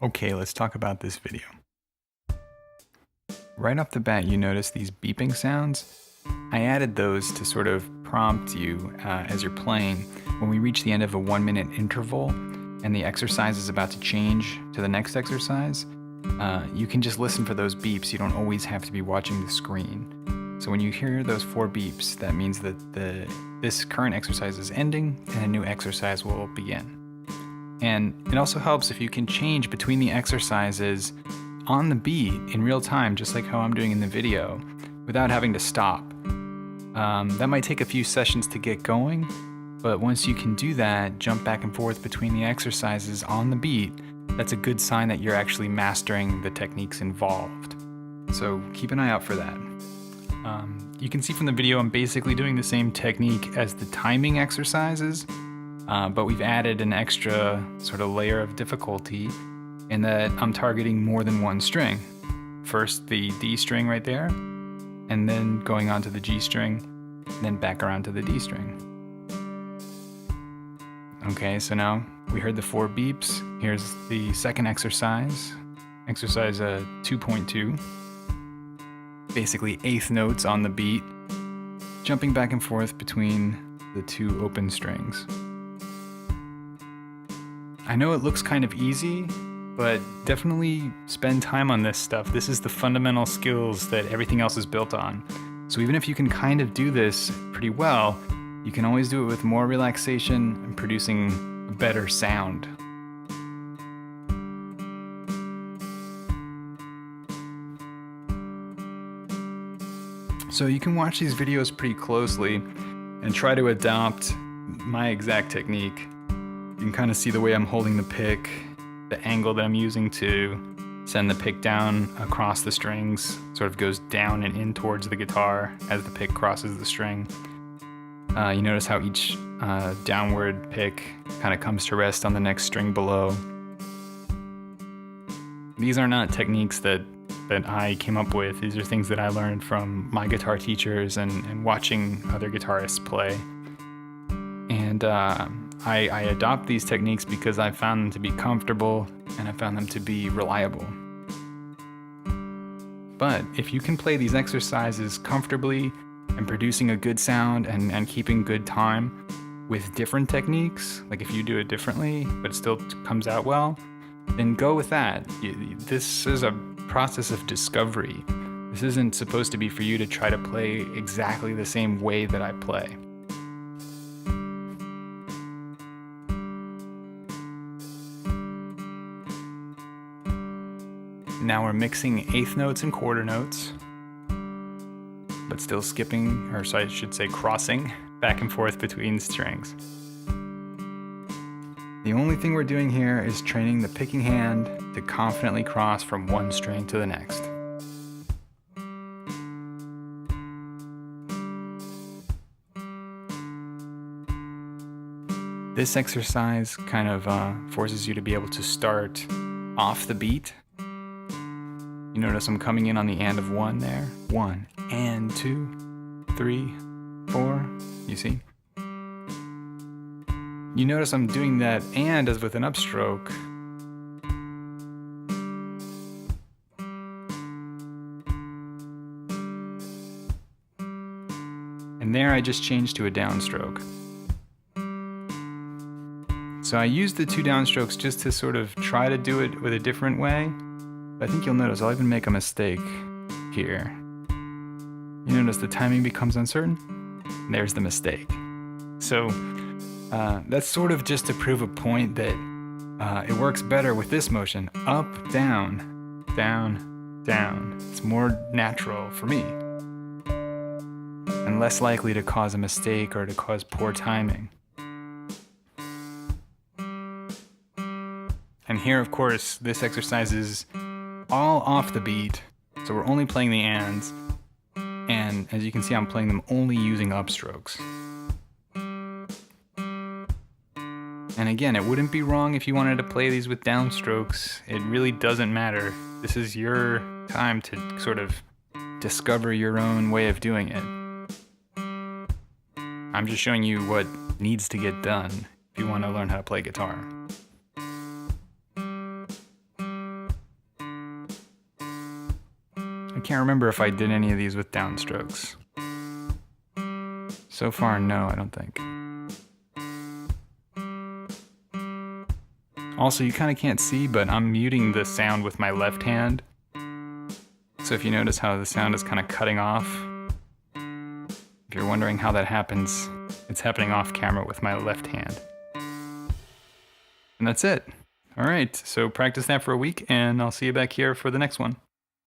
Okay, let's talk about this video. Right off the bat, you notice these beeping sounds. I added those to sort of prompt you as you're playing. When we reach the end of a 1-minute interval and the exercise is about to change to the next exercise, you can just listen for those beeps. You don't always have to be watching the screen. So when you hear those 4 beeps, that means that this current exercise is ending and a new exercise will begin. And it also helps if you can change between the exercises on the beat in real time, just like how I'm doing in the video, without having to stop. That might take a few sessions to get going, but once you can do that, jump back and forth between the exercises on the beat, that's a good sign that you're actually mastering the techniques involved. So keep an eye out for that. You can see from the video I'm basically doing the same technique as the timing exercises, but we've added an extra sort of layer of difficulty in that I'm targeting more than one string. First the D string right there, and then going on to the G string, and then back around to the D string. Okay, so now we heard the 4 beeps. Here's the second exercise, exercise 2.2. Basically 1/8 notes on the beat, jumping back and forth between the 2 open strings. I know it looks kind of easy, but definitely spend time on this stuff. This is the fundamental skills that everything else is built on. So even if you can kind of do this pretty well, you can always do it with more relaxation and producing a better sound. So you can watch these videos pretty closely and try to adopt my exact technique. You can kind of see the way I'm holding the pick, the angle that I'm using to send the pick down across the strings, sort of goes down and in towards the guitar as the pick crosses the string. You notice how each downward pick kind of comes to rest on the next string below. These are not techniques that I came up with. These are things that I learned from my guitar teachers and watching other guitarists play. And I adopt these techniques because I found them to be comfortable and I found them to be reliable. But if you can play these exercises comfortably and producing a good sound and keeping good time with different techniques, like if you do it differently but it still comes out well, then go with that. This is a process of discovery. This isn't supposed to be for you to try to play exactly the same way that I play. Now we're mixing 1/8 notes and quarter notes, but still skipping, or sorry, I should say crossing back and forth between strings. The only thing we're doing here is training the picking hand to confidently cross from one string to the next. This exercise kind of forces you to be able to start off the beat. You notice I'm coming in on the and of 1 there. 1 and 2, 3, 4, you see? You notice I'm doing that and as with an upstroke. And there I just changed to a downstroke. So I used the 2 downstrokes just to sort of try to do it with a different way. But I think you'll notice I'll even make a mistake here. You notice the timing becomes uncertain? There's the mistake. So that's sort of just to prove a point that it works better with this motion. Up, down, down, down. It's more natural for me and less likely to cause a mistake or to cause poor timing. And here, of course, this exercise is all off the beat, so we're only playing the ands, and as you can see I'm playing them only using upstrokes. And again, it wouldn't be wrong if you wanted to play these with downstrokes. It really doesn't matter. This is your time to sort of discover your own way of doing it. I'm just showing you what needs to get done if you want to learn how to play guitar. can't remember if I did any of these with downstrokes. So far, no, I don't think. Also, you kind of can't see, but I'm muting the sound with my left hand. So if you notice how the sound is kind of cutting off, if you're wondering how that happens, it's happening off camera with my left hand. And that's it. All right, so practice that for a week, and I'll see you back here for the next one.